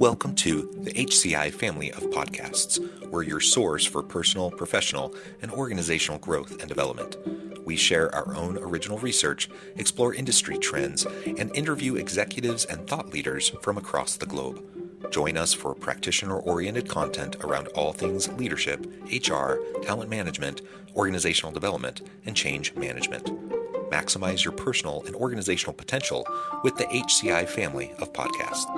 Welcome to the HCI family of podcasts. We're your source for personal, professional, and organizational growth and development. We share our own original research, explore industry trends, and interview executives and thought leaders from across the globe. Join us for practitioner-oriented content around all things leadership, HR, talent management, organizational development, and change management. Maximize your personal and organizational potential with the HCI family of podcasts.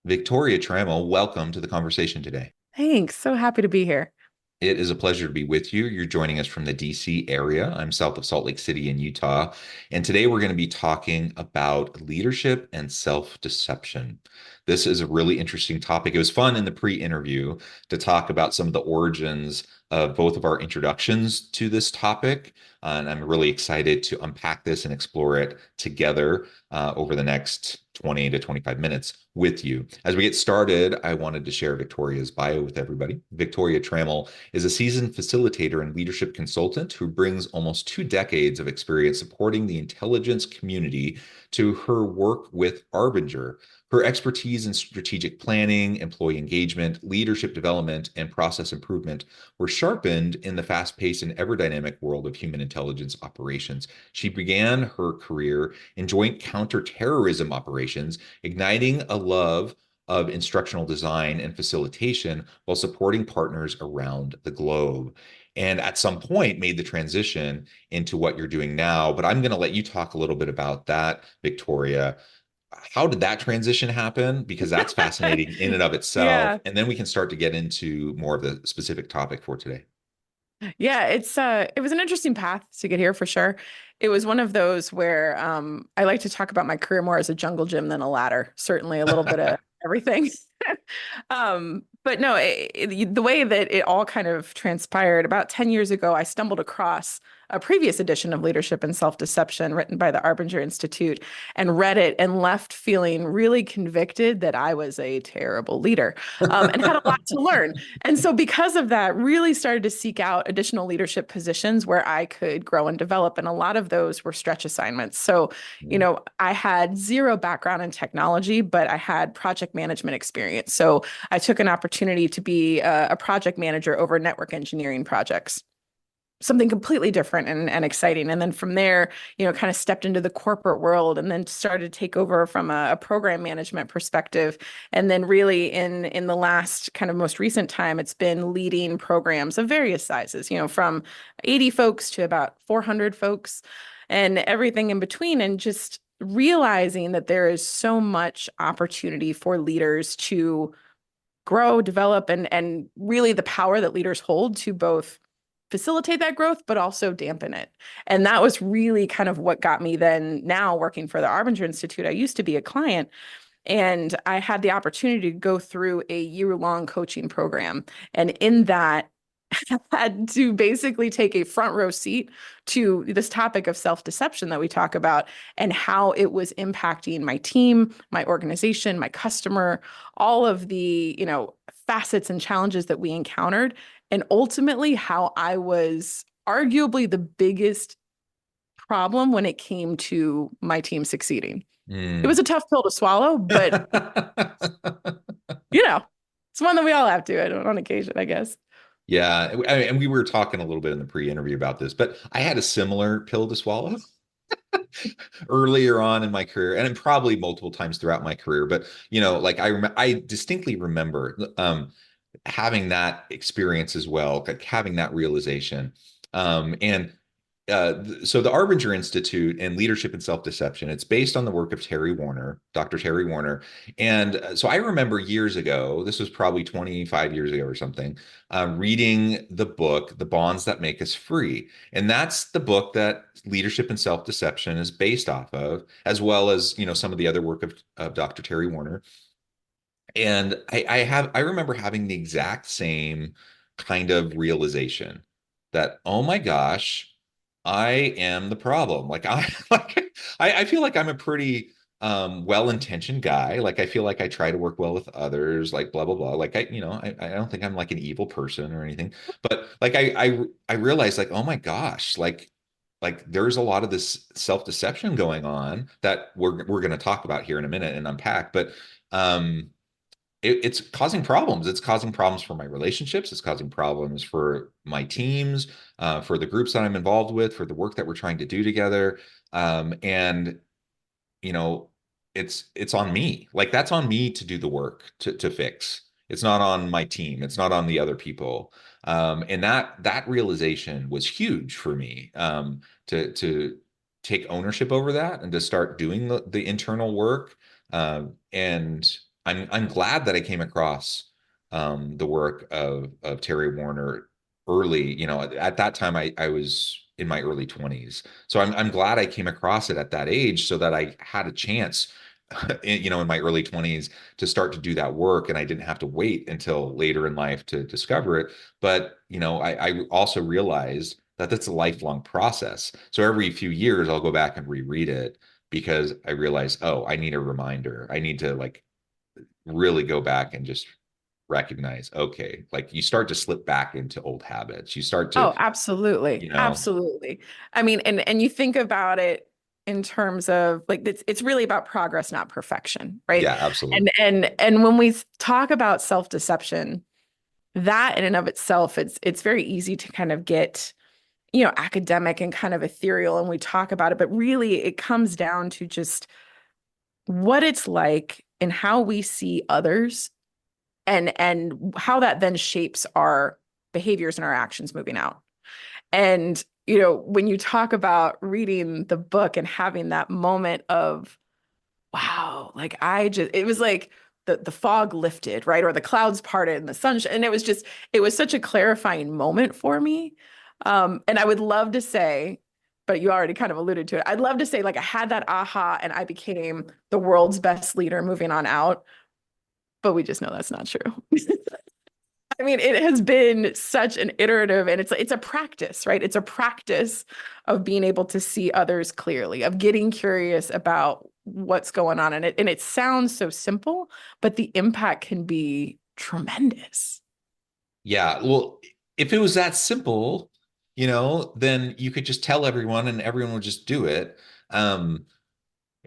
Victoria Trammel, welcome to the conversation today. Thanks. So happy to be here. It is a pleasure to be with you. You're joining us from the DC area. I'm south of Salt Lake City in Utah. And today we're going to be talking about leadership and self-deception. This is a really interesting topic. It was fun in the pre-interview to talk about some of the origins of both of our introductions to this topic. And I'm really excited to unpack this and explore it together over the next 20 to 25 minutes with you. As we get started, I wanted to share Victoria's bio with everybody. Victoria Trammel is a seasoned facilitator and leadership consultant who brings almost 2 decades of experience supporting the intelligence community to her work with Arbinger. Her expertise in strategic planning, employee engagement, leadership development, and process improvement were sharpened in the fast-paced and ever-dynamic world of human intelligence operations. She began her career in joint counterterrorism operations, igniting a love of instructional design and facilitation while supporting partners around the globe. And at some point made the transition into what you're doing now. But I'm going to let you talk a little bit about that, Victoria. How did that transition happen? Because that's fascinating in and of itself. Yeah. And then we can start to get into more of the specific topic for today. Yeah, it was an interesting path to get here for sure. It was one of those where I like to talk about my career more as a jungle gym than a ladder. Certainly a little bit of everything. But no, the way that it all kind of transpired about 10 years ago, I stumbled across a previous edition of Leadership and Self-Deception written by the Arbinger Institute and read it and left feeling really convicted that I was a terrible leader and had a lot to learn. And so because of that, really started to seek out additional leadership positions where I could grow and develop. And a lot of those were stretch assignments. So, I had zero background in technology, but I had project management experience. So I took an opportunity to be a project manager over network engineering projects. Something completely different and exciting. And then from there, kind of stepped into the corporate world and then started to take over from a program management perspective. And then really in the last kind of most recent time, it's been leading programs of various sizes, from 80 folks to about 400 folks and everything in between. And just realizing that there is so much opportunity for leaders to grow, develop, and really the power that leaders hold to both facilitate that growth, but also dampen it. And that was really kind of what got me then now working for the Arbinger Institute. I used to be a client and I had the opportunity to go through a year-long coaching program. And in that, I had to basically take a front row seat to this topic of self-deception that we talk about and how it was impacting my team, my organization, my customer, all of the, facets and challenges that we encountered, and ultimately how I was arguably the biggest problem when it came to my team succeeding. It was a tough pill to swallow, but it's one that we all have to on occasion, I guess. Yeah, and we were talking a little bit in the pre-interview about this, but I had a similar pill to swallow earlier on in my career, and probably multiple times throughout my career. But like I distinctly remember having that experience as well, like having that realization. And so the Arbinger Institute and Leadership and Self-Deception, it's based on the work of Terry Warner, Dr. Terry Warner. And so I remember years ago, this was probably 25 years ago or something, reading the book, The Bonds That Make Us Free. And that's the book that Leadership and Self-Deception is based off of, as well as, some of the other work of Dr. Terry Warner. And I remember having the exact same kind of realization that, oh my gosh, I am the problem. Like I feel like I'm a pretty well-intentioned guy. Like I feel like I try to work well with others, like blah blah blah. Like I don't think I'm like an evil person or anything. But like I realized like, oh my gosh, like like there's a lot of this self-deception going on that we're going to talk about here in a minute and unpack, but um it's causing problems. It's causing problems for my relationships. It's causing problems for my teams, for the groups that I'm involved with, for the work that we're trying to do together. And you know, it's on me. Like that's on me to do the work to fix. It's not on my team. It's not on the other people. And that realization was huge for me. To take ownership over that and to start doing the internal work. And I'm glad that I came across the work of Terry Warner early. You know, at that time I was in my early 20s. So I'm glad I came across it at that age so that I had a chance, in my early 20s to start to do that work, and I didn't have to wait until later in life to discover it. But, I also realized that that's a lifelong process. So every few years I'll go back and reread it because I realize, oh, I need a reminder. I need to like really go back and just recognize, okay, like you start to slip back into old habits. You start to, Oh, absolutely. Absolutely. I mean, and you think about it in terms of like it's really about progress, not perfection, right? yeah, absolutely. And when we talk about self-deception, that in and of itself, it's very easy to kind of get, academic and kind of ethereal and we talk about it, but really it comes down to just what it's like and how we see others and how that then shapes our behaviors and our actions moving out. And, when you talk about reading the book and having that moment of, wow, like it was like the fog lifted, right? Or the clouds parted and the sunshine. And it was such a clarifying moment for me. And I would love to say, but you already kind of alluded to it. I'd love to say, like, I had that aha and I became the world's best leader moving on out. But we just know that's not true. I mean, it has been such an iterative and it's a practice, right? It's a practice of being able to see others clearly, of getting curious about what's going on in it. And it sounds so simple, but the impact can be tremendous. Yeah. Well, if it was that simple, then you could just tell everyone and everyone would just do it. Um,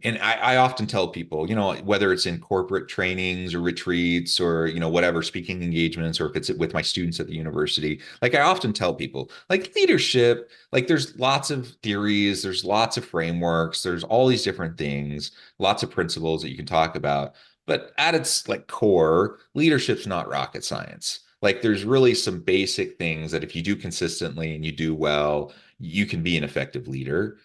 And I often tell people, whether it's in corporate trainings or retreats or, whatever speaking engagements, or if it's with my students at the university, like I often tell people, like leadership, like there's lots of theories, there's lots of frameworks, there's all these different things, lots of principles that you can talk about. But at its like core, leadership's not rocket science. Like there's really some basic things that if you do consistently and you do well, you can be an effective leader.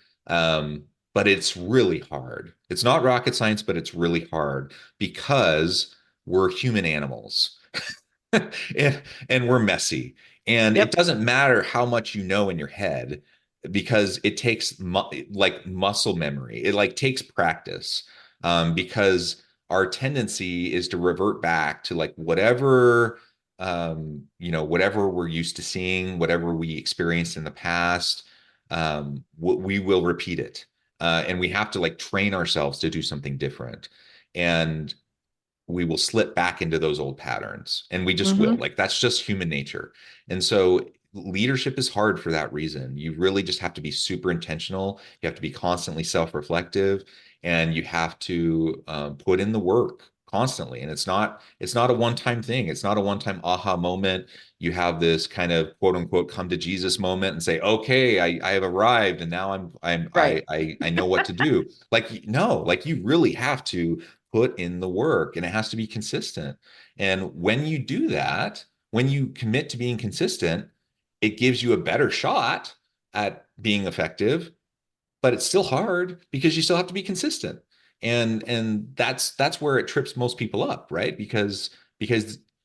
But it's really hard. It's not rocket science, but it's really hard because we're human animals and, and we're messy. And it Yep. doesn't matter how much you know in your head because it takes like muscle memory. It like takes practice because our tendency is to revert back to like whatever we're used to seeing, whatever we experienced in the past. We will repeat it and we have to like train ourselves to do something different. And we will slip back into those old patterns and we just will. Mm-hmm. Like that's just human nature. And so leadership is hard for that reason. You really just have to be super intentional. You have to be constantly self-reflective and you have to put in the work constantly. And it's not a one-time thing. It's not a one-time aha moment. You have this kind of quote unquote come to Jesus moment and say, okay, I have arrived and now Right. I know what to do. Like, no, like you really have to put in the work and it has to be consistent. And when you do that, when you commit to being consistent, it gives you a better shot at being effective, but it's still hard because you still have to be consistent. And that's where it trips most people up, right? Because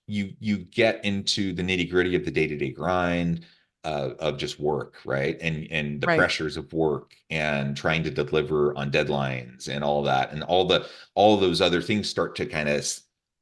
you get into the nitty-gritty of the day-to-day grind of just work, right? And the Right. pressures of work and trying to deliver on deadlines and all that and all those other things start to kind of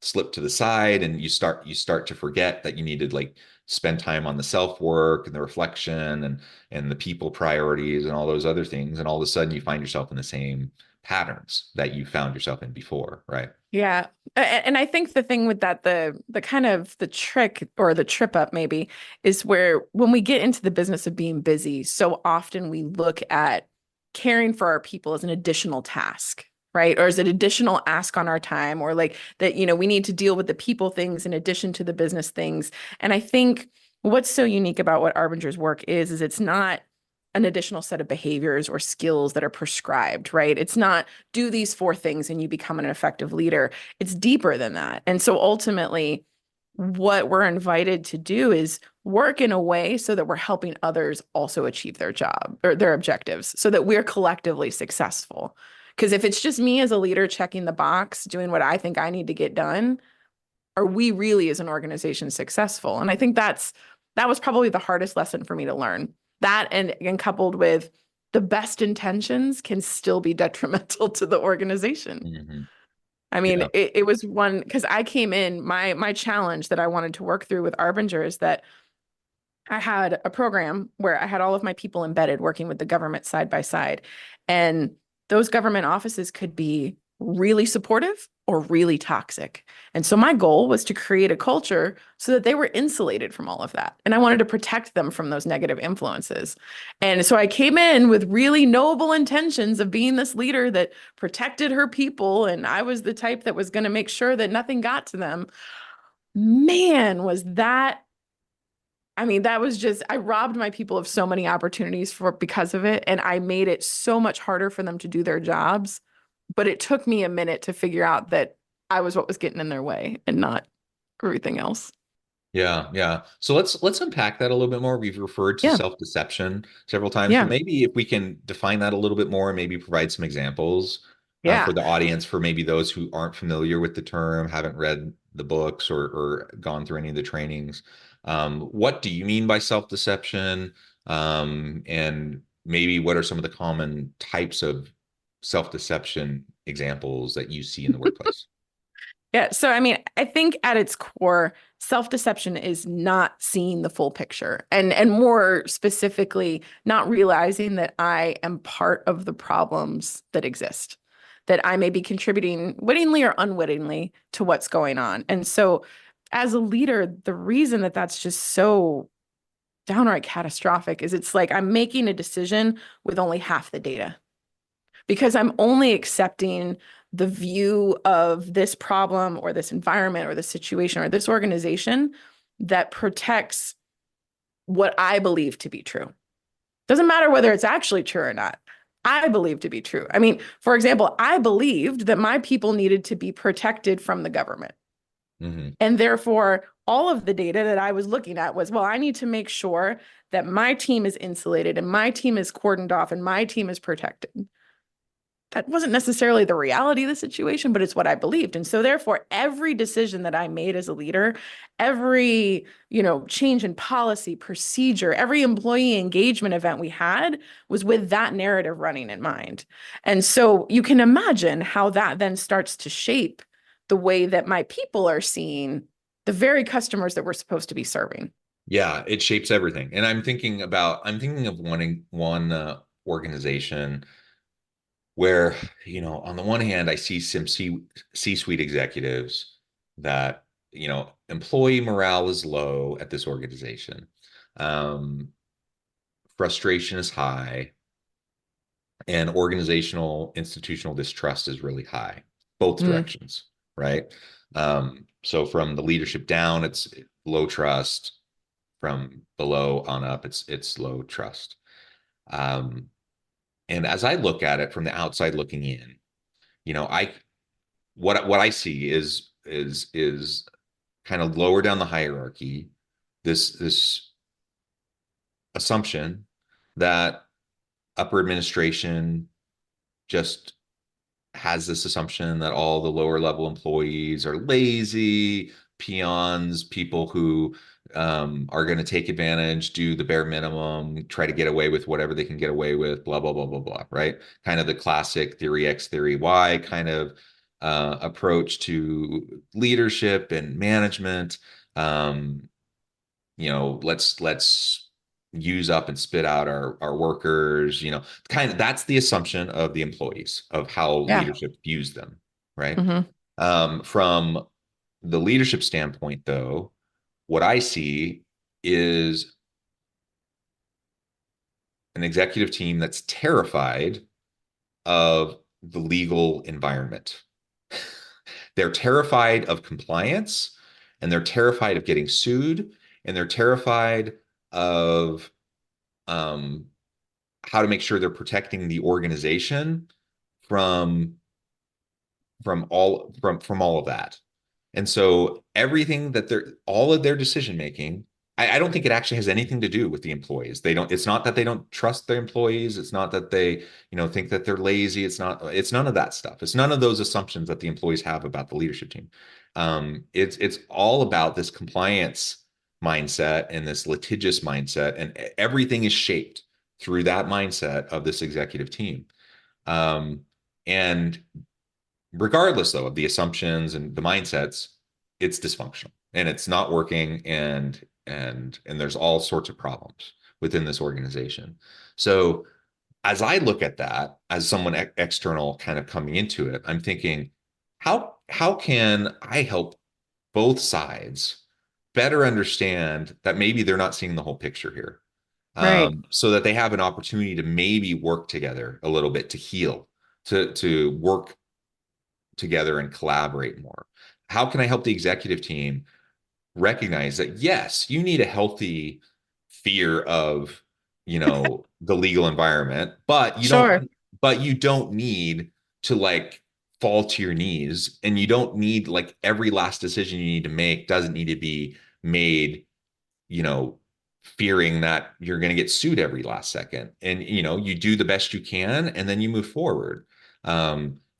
slip to the side and you start to forget that you needed like spend time on the self work and the reflection and the people priorities and all those other things. And all of a sudden you find yourself in the same patterns that you found yourself in before, right? Yeah. And I think the thing with that, the kind of the trick or the trip up maybe is where when we get into the business of being busy, so often we look at caring for our people as an additional task, right? Or as an additional ask on our time, or like that, we need to deal with the people things in addition to the business things. And I think what's so unique about what Arbinger's work is it's not an additional set of behaviors or skills that are prescribed, right? It's not do these four things and you become an effective leader. It's deeper than that. And so ultimately, what we're invited to do is work in a way so that we're helping others also achieve their job or their objectives so that we're collectively successful. Because if it's just me as a leader checking the box, doing what I think I need to get done, are we really as an organization successful? And I think that was probably the hardest lesson for me to learn. That and coupled with the best intentions can still be detrimental to the organization. Hmm. I mean, Yeah. it was one because I came in, my challenge that I wanted to work through with Arbinger is that I had a program where I had all of my people embedded working with the government side by side. And those government offices could be really supportive or really toxic. And so my goal was to create a culture so that they were insulated from all of that. And I wanted to protect them from those negative influences. And so I came in with really noble intentions of being this leader that protected her people. And I was the type that was going to make sure that nothing got to them. Man, was that I mean, that was just, I robbed my people of so many opportunities because of it. And I made it so much harder for them to do their jobs. But it took me a minute to figure out that I was what was getting in their way and not everything else. Yeah, yeah. So let's unpack that a little bit more. We've referred to Yeah. self-deception several times, but Yeah. maybe if we can define that a little bit more and maybe provide some examples for Yeah. the audience, for maybe those who aren't familiar with the term, haven't read the books or gone through any of the trainings. What do you mean by self-deception? And maybe what are some of the common types of self-deception examples that you see in the workplace? Yeah. So, I mean, I think at its core, self-deception is not seeing the full picture and more specifically, not realizing that I am part of the problems that exist, that I may be contributing wittingly or unwittingly to what's going on. And so, as a leader, the reason that that's just so downright catastrophic is it's like I'm making a decision with only half the data because I'm only accepting the view of this problem or this environment or this situation or this organization that protects what I believe to be true. Doesn't matter whether it's actually true or not. I believe to be true. I mean, for example, I believed that my people needed to be protected from the government. Hmm. And therefore, all of the data that I was looking at was, well, I need to make sure that my team is insulated and my team is cordoned off and my team is protected. That wasn't necessarily the reality of the situation, but it's what I believed. And so therefore, every decision that I made as a leader, every, change in policy, procedure, every employee engagement event we had was with that narrative running in mind. And so you can imagine how that then starts to shape the way that my people are seeing the very customers that we're supposed to be serving. Yeah, it shapes everything. And I'm thinking of one organization where, on the one hand, I see some C-suite executives that, employee morale is low at this organization. Um, Frustration is high, and organizational institutional distrust is really high, both Mm, directions, right? So from the leadership down, it's low trust. From below on up, it's low trust. Um, and as I look at it from the outside looking in, I what I see is kind of lower down the hierarchy, this assumption that upper administration just has this assumption that all the lower level employees are lazy, peons, people who are going to take advantage, do the bare minimum, try to get away with whatever they can get away with, blah, blah, blah, blah, blah, right? Kind of the classic theory X, theory Y kind of approach to leadership and management. Um, let's use up and spit out our workers, kind of that's the assumption of the employees of how Yeah. leadership views them, right? Hmm. From the leadership standpoint, though, what I see is an executive team that's terrified of the legal environment. They're terrified of compliance, and they're terrified of getting sued, and they're terrified of um, how to make sure they're protecting the organization from from all of that. And so everything that they're all of their decision making, I don't think it actually has anything to do with the employees. They don't, it's not that they don't trust their employees. It's not that they, think that they're lazy. It's none of that stuff. It's none of those assumptions that the employees have about the leadership team. It's all about this compliance mindset and this litigious mindset, and everything is shaped through that mindset of this executive team. And regardless though of the assumptions and the mindsets, it's dysfunctional and it's not working, and there's all sorts of problems within this organization. So as I look at that as someone external kind of coming into it, I'm thinking, how can I help both sides better understand that maybe they're not seeing the whole picture here, Right. so that they have an opportunity to maybe work together a little bit to heal, to work together and collaborate more? How can I help the executive team recognize that, yes, you need a healthy fear of, the legal environment, Sure. but you don't need to like fall to your knees, and you don't need like every last decision you need to make doesn't need to be made, you know, fearing that you're going to get sued every last second. And, you do the best you can and then you move forward,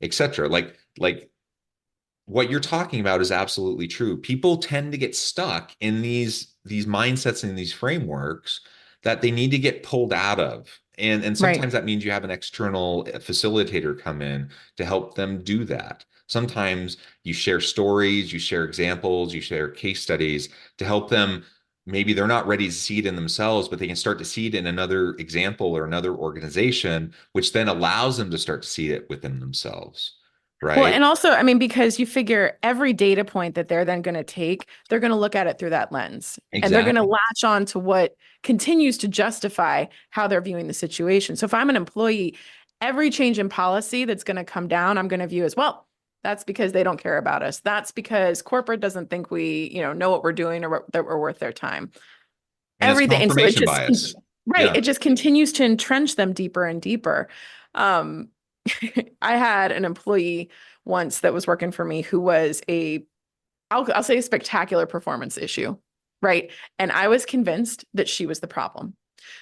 etc. Like what you're talking about is absolutely true. People tend to get stuck in these mindsets and these frameworks that they need to get pulled out of. And Right. sometimes that means you have an external facilitator come in to help them do that. Sometimes you share stories, you share examples, you share case studies to help them. Maybe they're not ready to see it in themselves, but they can start to see it in another example or another organization, which then allows them to start to see it within themselves, Well, right? and also, I mean, because you figure every data point that they're then going to take, they're going to look at it through that lens and they're going to Exactly. latch on to what continues to justify how they're viewing the situation. So if I'm an employee, every change in policy that's going to come down, I'm going to view as, well, that's because they don't care about us. That's because corporate doesn't think we, know what we're doing or that we're worth their time. And it's Everything. And so it confirmation just, bias. right, Yeah. it just continues to entrench them deeper and deeper. Um, I had an employee once that was working for me who was I'll say a spectacular performance issue, right? And I was convinced that she was the problem.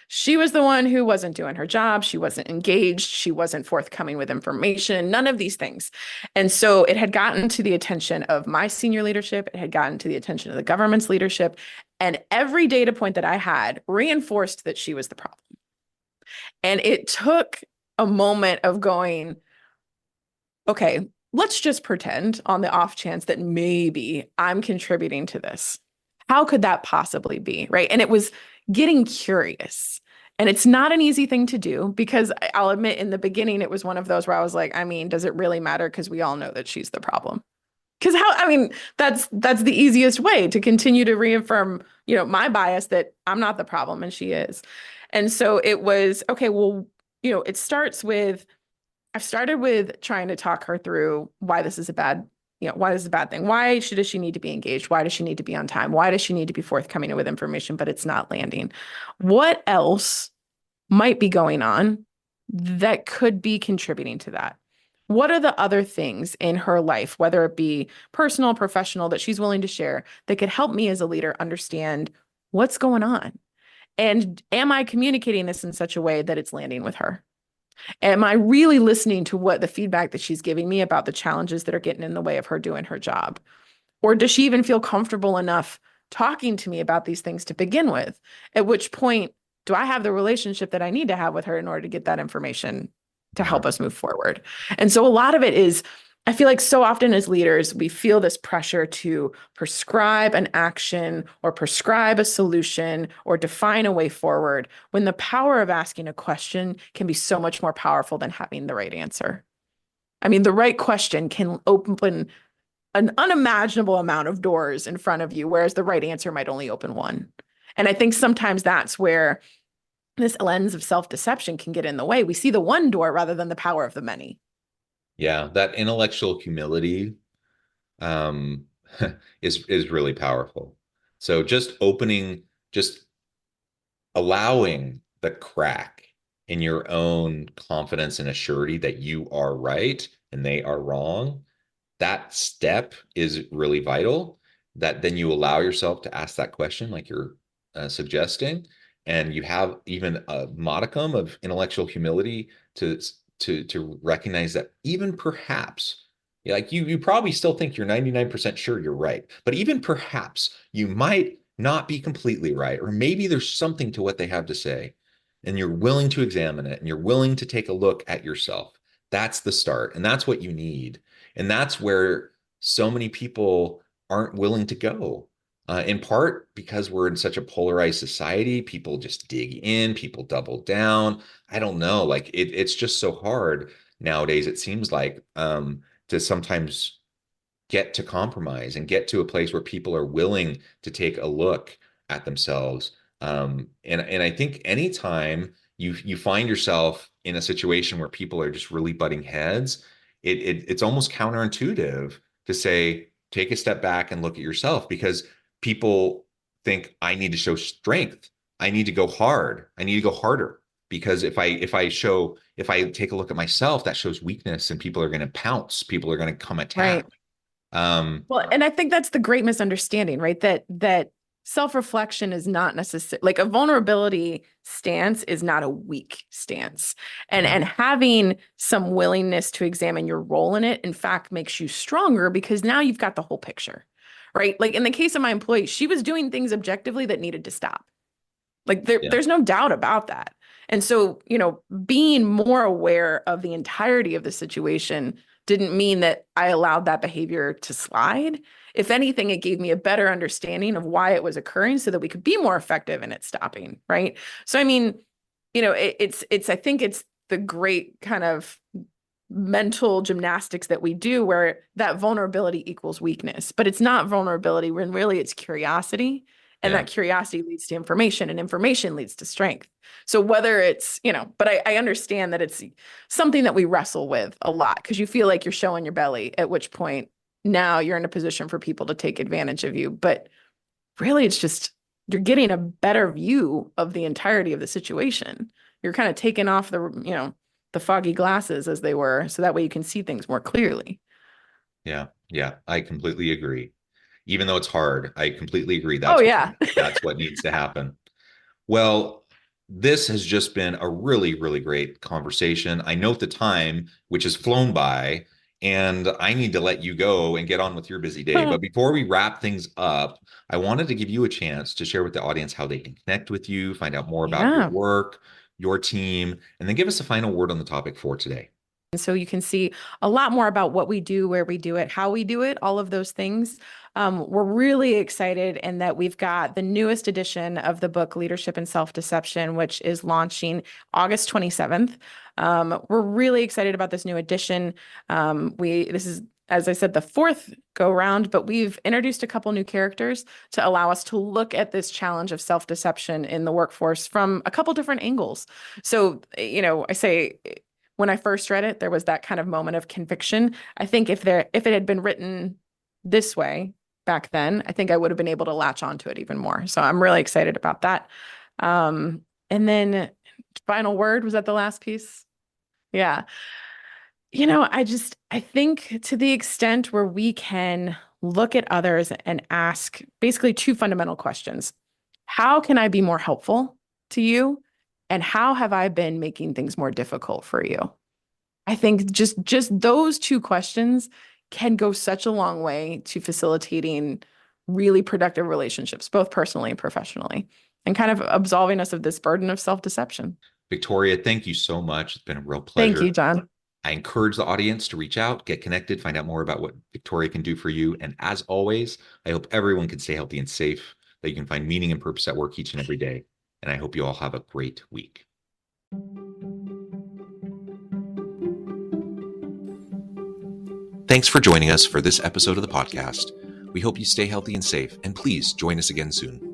She was the one who wasn't doing her job. She wasn't engaged. She wasn't forthcoming with information, none of these things. And so it had gotten to the attention of my senior leadership. It had gotten to the attention of the government's leadership. And every data point that I had reinforced that she was the problem. And it took a moment of going, okay, let's just pretend on the off chance that maybe I'm contributing to this. How could that possibly be? Right. And it was getting curious. And it's not an easy thing to do because I'll admit in the beginning, it was one of those where I was like, I mean, does it really matter? Because we all know that she's the problem. Because I mean, that's the easiest way to continue to reaffirm, my bias that I'm not the problem and she is. And so it was, okay, well, it starts with I've started with trying to talk her through why this is a bad, why this is a bad thing. Why does she need to be engaged? Why does she need to be on time? Why does she need to be forthcoming with information, but it's not landing? What else might be going on that could be contributing to that? What are the other things in her life, whether it be personal, professional, that she's willing to share that could help me as a leader understand what's going on? And am I communicating this in such a way that it's landing with her? Am I really listening to what the feedback that she's giving me about the challenges that are getting in the way of her doing her job? Or does she even feel comfortable enough talking to me about these things to begin with? At which point, do I have the relationship that I need to have with her in order to get that information to Yeah. help us move forward? And so a lot of it is I feel like so often as leaders, we feel this pressure to prescribe an action or prescribe a solution or define a way forward when the power of asking a question can be so much more powerful than having the right answer. I mean, the right question can open an unimaginable amount of doors in front of you, whereas the right answer might only open one. And I think sometimes that's where this lens of self-deception can get in the way. We see the one door rather than the power of the many. Yeah, that intellectual humility um, is really powerful. So just allowing the crack in your own confidence and assurity that you are right and they are wrong, that step is really vital. That then you allow yourself to ask that question, like you're suggesting, and you have even a modicum of intellectual humility to recognize that even perhaps, like you probably still think you're 99% sure you're right, but even perhaps you might not be completely right, or maybe there's something to what they have to say, and you're willing to examine it and you're willing to take a look at yourself. That's the start, and that's what you need. And that's where so many people aren't willing to go. In part because we're in such a polarized society, people just dig in, people double down. I don't know, like it's just so hard nowadays. It seems like to sometimes get to compromise and get to a place where people are willing to take a look at themselves. And I think anytime you find yourself in a situation where people are just really butting heads, it's almost counterintuitive to say, take a step back and look at yourself, because people think I need to show strength. I need to go hard. I need to go harder. Because if I take a look at myself, that shows weakness and people are going to pounce. People are going to come attack. Right. Um, Well, and I think that's the great misunderstanding, right? That self-reflection is not necessary. Like a vulnerability stance is not a weak stance. yeah, And having some willingness to examine your role in it, in fact, makes you stronger because now you've got the whole picture, right? Like in the case of my employee, she was doing things objectively that needed to stop. Like yeah, there's no doubt about that. And so, being more aware of the entirety of the situation didn't mean that I allowed that behavior to slide. If anything, it gave me a better understanding of why it was occurring so that we could be more effective in it stopping, right? So, I mean, I think it's the great kind of mental gymnastics that we do where that vulnerability equals weakness, but it's not vulnerability when really it's curiosity. And yeah, that curiosity leads to information, and information leads to strength. So whether it's, but I understand that it's something that we wrestle with a lot because you feel like you're showing your belly, at which point now you're in a position for people to take advantage of you. But really, it's just you're getting a better view of the entirety of the situation. You're kind of taking off the foggy glasses as they were, so that way you can see things more clearly. yeah, yeah. I completely agree. Even though it's hard, I completely agree. Oh yeah. That's what needs to happen. Well, this has just been a really, really great conversation. I note the time, which has flown by, and I need to let you go and get on with your busy day. But before we wrap things up, I wanted to give you a chance to share with the audience how they can connect with you, find out more about your Yeah. work, your team, and then give us a final word on the topic for today. And so you can see a lot more about what we do, where we do it, how we do it, all of those things. We're really excited in that we've got the newest edition of the book, Leadership and Self-Deception, which is launching August 27th. We're really excited about this new edition. This is, as I said, the fourth go round, but we've introduced a couple new characters to allow us to look at this challenge of self-deception in the workforce from a couple different angles. So, I say, when I first read it, there was that kind of moment of conviction. I think if it had been written this way back then, I think I would have been able to latch onto it even more. So I'm really excited about that. And then final word, was that the last piece? Yeah. I think to the extent where we can look at others and ask basically two fundamental questions. How can I be more helpful to you? And how have I been making things more difficult for you? I think just those two questions can go such a long way to facilitating really productive relationships, both personally and professionally, and kind of absolving us of this burden of self-deception. Victoria, thank you so much. It's been a real Thank pleasure. you, John. I encourage the audience to reach out, get connected, find out more about what Victoria can do for you. And as always, I hope everyone can stay healthy and safe, that you can find meaning and purpose at work each and every day. And I hope you all have a great week. Thanks for joining us for this episode of the podcast. We hope you stay healthy and safe, and please join us again soon.